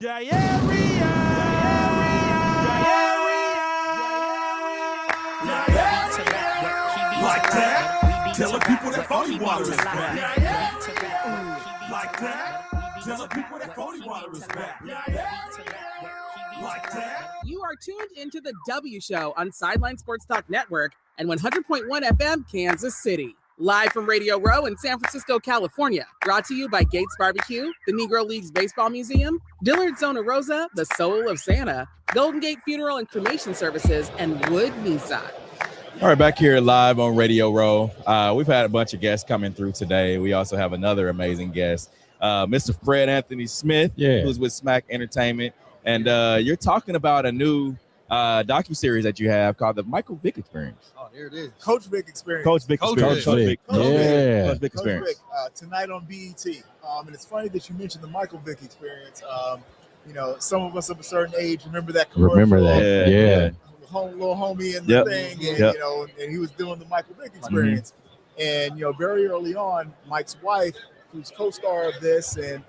Yeah, yeah, we like that. Telling people that Phony Water is back. Like that. Telling people that Phony Water is back. Like that. You are tuned into the W Show on Sideline Sports Talk Network and 100.1 FM, Kansas City. Live from Radio Row in San Francisco, California. Brought to you by Gates Barbecue, the Negro Leagues Baseball Museum, Dillard Zona Rosa, the Soul of Santa, Golden Gate Funeral and Cremation Services, and Wood Nissan. All right, back here live on Radio Row. We've had a bunch of guests coming through today. We also have another amazing guest, Mr. Fred Anthony Smith, who's with Smack Entertainment. And you're talking about a new docuseries that you have called the Michael Vick Experience. Oh, there it is. Coach Vick Experience. Coach Vick Experience. Coach Vick. Coach Vick Experience. Tonight on BET. And it's funny that you mentioned the Michael Vick Experience. You know, some of us of a certain age remember that commercial. Remember that, yeah. Little homie and the thing, and you know, and he was doing the Michael Vick Experience. And you know, very early on, Mike's wife, who's co-star of this and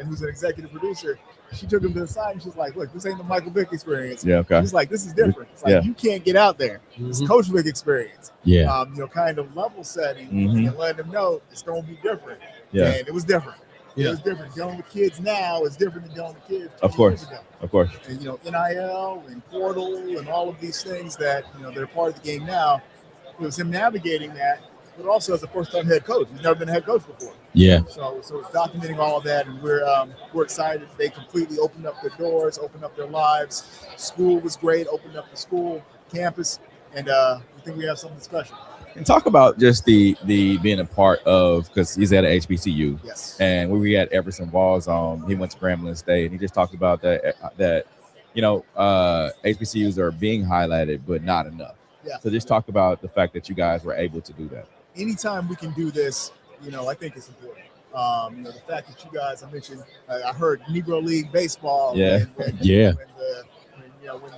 who's an executive producer, she took him to the side and she's like, "Look, this ain't the Michael Vick Experience." Yeah, okay. She's like, "This is different. It's like you can't get out there. It's Coach Vick Experience." Yeah. You know, kind of level setting and letting them know it's going to be different. Yeah. And it was different. It was different. Dealing with kids now is different than dealing with kids 20 years ago. Of course. And you know, NIL and portal and all of these things that you know they're part of the game now. It was him navigating that, but also as a first-time head coach. He's never been a head coach before. Yeah. So it's documenting all of that, and we're excited. They completely opened up their doors, opened up their lives. School was great. Opened up the school campus, and we think we have something special. And talk about just the being a part of, because he's at a HBCU. Yes. And when we had Everson Walls on, he went to Grambling State, and he just talked about that you know, HBCUs are being highlighted, but not enough. Yeah. So just talk about the fact that you guys were able to do that. Anytime we can do this, you know, I think it's important. You know, the fact that you guys, I mentioned, I heard Negro League baseball. Yeah. When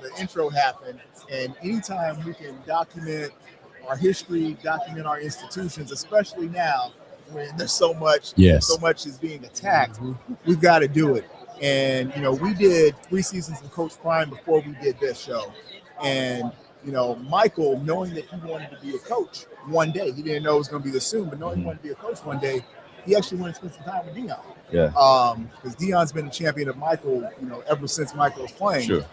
the intro happened, and anytime we can document our history, document our institutions, especially now when there's so much is being attacked, we've got to do it. And you know, we did 3 seasons of Coach Prime before we did this show, and you know, Michael, knowing that he wanted to be a coach one day, he didn't know it was going to be this soon, but knowing he wanted to be a coach one day, he actually wanted to spend some time with Deion. Yeah. Because Deion's been a champion of Michael, you know, ever since Michael was playing. Sure.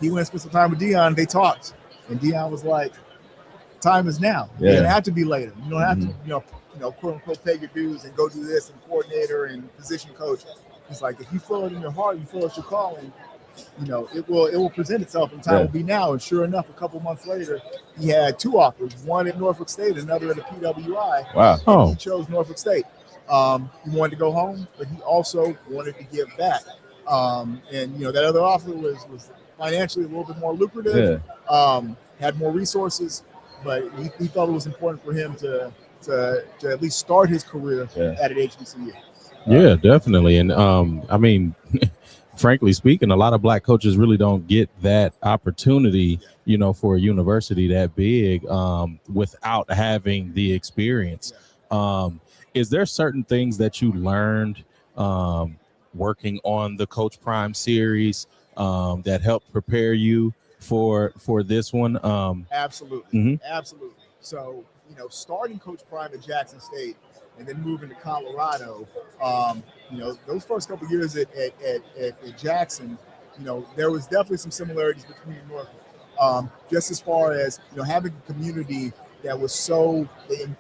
He went and spent some time with Deion. They talked, and Deion was like, "Time is now. Yeah. You don't have to be later. You don't have to, you know, quote unquote, pay your dues and go do this and coordinator and position coach." It's like if you feel it in your heart, you feel it's your calling. You know, it will present itself, and time will be now. And sure enough, a couple months later, he had 2 offers: one at Norfolk State, another at the PWI. Wow! He chose Norfolk State. He wanted to go home, but he also wanted to give back. And you know, that other offer was financially a little bit more lucrative. Had more resources, but he felt it was important for him to at least start his career at an HBCU. Yeah, definitely. And I mean, frankly speaking, a lot of black coaches really don't get that opportunity, you know, for a university that big without having the experience. Is there certain things that you learned working on the Coach Prime series that helped prepare you for this one? Absolutely. Absolutely. So, you know, starting Coach Prime at Jackson State and then moving to Colorado, you know, those first couple of years at Jackson, you know, there was definitely some similarities between Norfolk. Just as far as, you know, having a community that was so,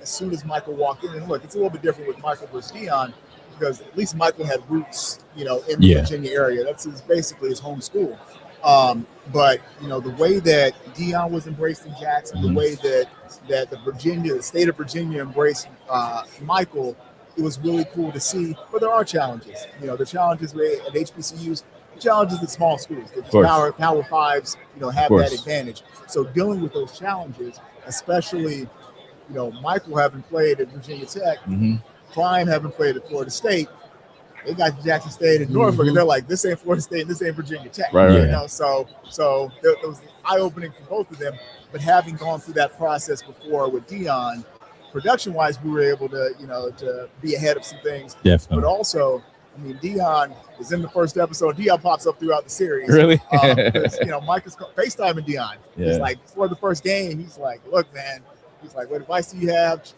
as soon as Michael walked in, and look, it's a little bit different with Michael versus Deion, because at least Michael had roots, you know, in the Virginia area. That's basically his home school. But, you know, the way that Deion was embraced in Jackson, the way that the state of Virginia embraced Michael, it was really cool to see. But there are challenges. You know, the challenges at HBCUs, the challenges at small schools. The Power Fives, you know, have that advantage. So dealing with those challenges, especially, you know, Michael having played at Virginia Tech, Prime having played at Florida State, they got to Jackson State and Norfolk, and they're like, this ain't Florida State, and this ain't Virginia Tech. Right. You know, so it was eye-opening for both of them. But having gone through that process before with Deion, production-wise, we were able to, you know, to be ahead of some things. Definitely. But also, I mean, Dion is in the first episode. Dion pops up throughout the series. Really? Mike is FaceTiming Dion. Yeah. He's like, before the first game, he's like, look, man, he's like, what advice do you have?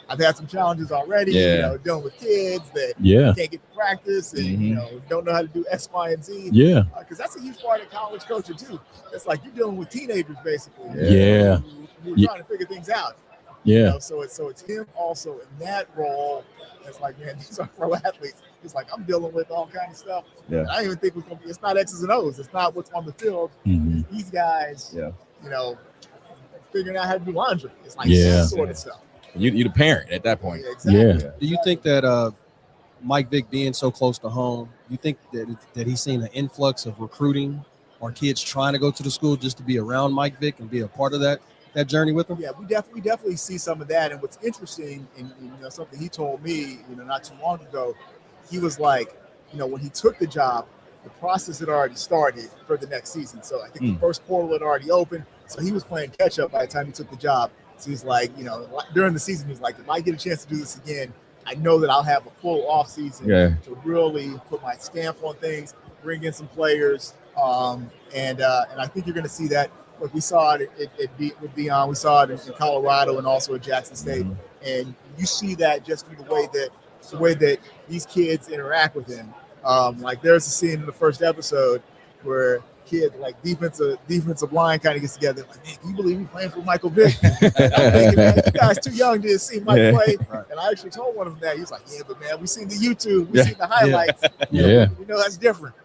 I've had some challenges already, dealing with kids that can't get to practice and, don't know how to do X, Y, and Z. Yeah. Because that's a huge part of college coaching, too. It's like you're dealing with teenagers, basically. Yeah. You're trying to figure things out. Yeah. So it's him also in that role. It's like, man, these are pro athletes. It's like, I'm dealing with all kinds of stuff. Yeah. And I don't even think it's not X's and O's. It's not what's on the field. It's these guys, figuring out how to do laundry. It's like that sort of stuff. You're the parent at that point. Yeah, exactly. Yeah. Do you think that Mike Vick being so close to home, you think that he's seen an influx of recruiting or kids trying to go to the school just to be around Mike Vick and be a part of that journey with him? Yeah, we definitely see some of that. And what's interesting, and something he told me, not too long ago, he was like, when he took the job, the process had already started for the next season. So I think the first portal had already opened. So he was playing catch up by the time he took the job. So he's like, during the season, he's like, if I get a chance to do this again, I know that I'll have a full off season to really put my stamp on things, bring in some players, and I think you're going to see that. Look, we saw it with Dion, we saw it in Colorado and also at Jackson State, and you see that just through the way that these kids interact with him. Like there's a scene in the first episode where kid like defensive line kind of gets together like, man, can you believe we playing for Michael Vick? I'm thinking, man, you guys too young to see Mike play. And I actually told one of them that. He was like, yeah, but man, we seen the YouTube, we seen the highlights. We know that's different.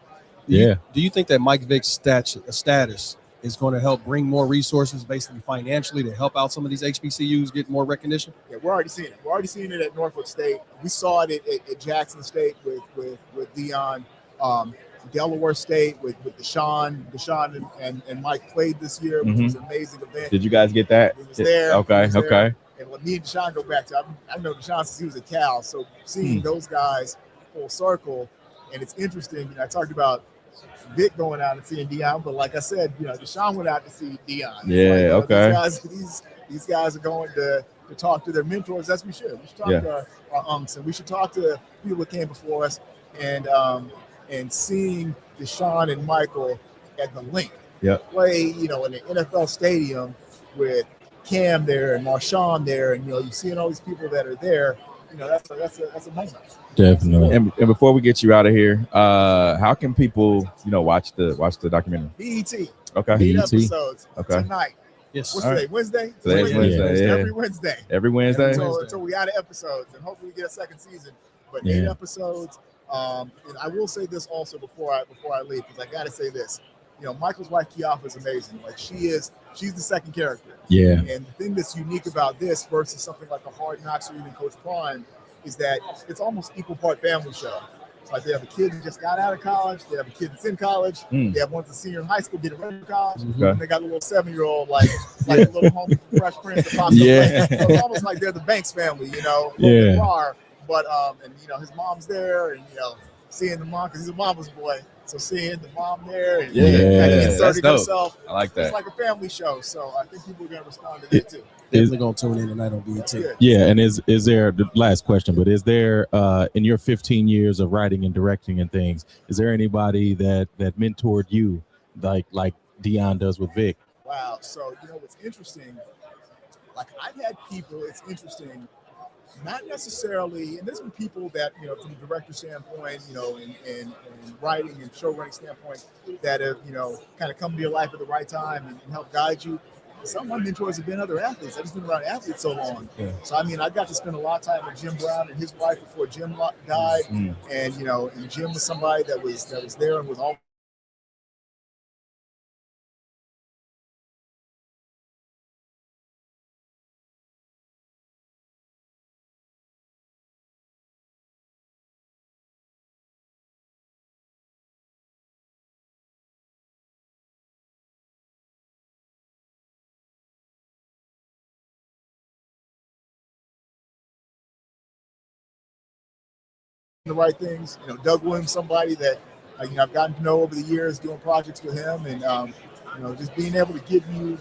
Do you think that Mike Vick's status is going to help bring more resources, basically financially, to help out some of these HBCUs get more recognition? Yeah, we're already seeing it. We're already seeing it at Norfolk State. We saw it at Jackson State with Dion. Delaware State with Deshaun and Mike played this year, which was an amazing event. Did you guys get that? He was there. Okay. And when me and Deshaun go back to, I know Deshaun since he was at Cal, so seeing those guys full circle, and it's interesting. I talked about Vic going out and seeing Dion, but like I said, Deshaun went out to see Dion. Yeah, okay. These guys are going to talk to their mentors. That's what we should. We should talk to our unks, and we should talk to people that came before us, and seeing Deshaun and Michael at the link play, in the NFL stadium with Cam there and Marshawn there, and you're seeing all these people that are there. That's a moment. Definitely. And before we get you out of here, how can people, watch the documentary? BET. Okay. BET BET. episodes Okay. tonight. Yes. What's today? Wednesday? Today's Wednesday. Yeah. Every Wednesday. Every Wednesday. Until we out of episodes, and hopefully we get a second season. But 8 episodes. And I will say this also before I leave, because I got to say this. Michael's wife Kiafa is amazing. Like she's the second character. Yeah. And the thing that's unique about this versus something like a Hard Knocks or even Coach Prime is that it's almost equal part family show. It's like they have a kid who just got out of college, they have a kid that's in college, they have one that's a senior in high school getting ready for college, and they got a little 7-year-old like a little homie from Fresh Prince that pops up. So it's almost like they're the Banks family, They are. But and his mom's there, and seeing the mom because he's a mama's boy, so seeing the mom there and inserting herself, I like that. It's like a family show, so I think people are gonna respond to that too. Definitely gonna tune in tonight on BET. Yeah, and is there the last question? But is there in your 15 years of writing and directing and things, is there anybody that mentored you like Dion does with Vic? Wow. So what's interesting? Like I've had people. It's interesting. Not necessarily, and there's been people that, from the director standpoint, and writing and show running standpoint that have, kind of come to your life at the right time and help guide you. Some of my mentors have been other athletes. I've just been around athletes so long. Yeah. So, I got to spend a lot of time with Jim Brown and his wife before Jim died. And, and Jim was somebody that was there and was all. The right things, Doug Williams, somebody that I've gotten to know over the years doing projects with him, and just being able to give you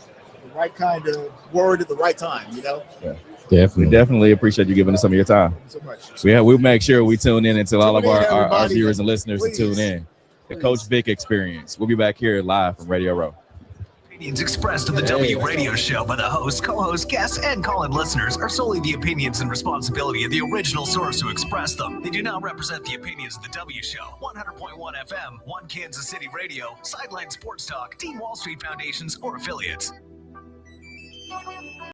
right kind of word at the right time, you know? Yeah. Definitely. We definitely appreciate you giving us some of your time. Thank you so much. We'll make sure we tune in until all of Tune in, our everybody. viewers and listeners to tune Please. in. The Coach Vic Experience. We'll be back here live from Radio Row. Opinions expressed on the W Radio Show by the host, co-host, guests, and call-in listeners are solely the opinions and responsibility of the original source who expressed them. They do not represent the opinions of the W Show, 100.1 FM, One Kansas City Radio, Sideline Sports Talk, Team Wall Street Foundations, or affiliates.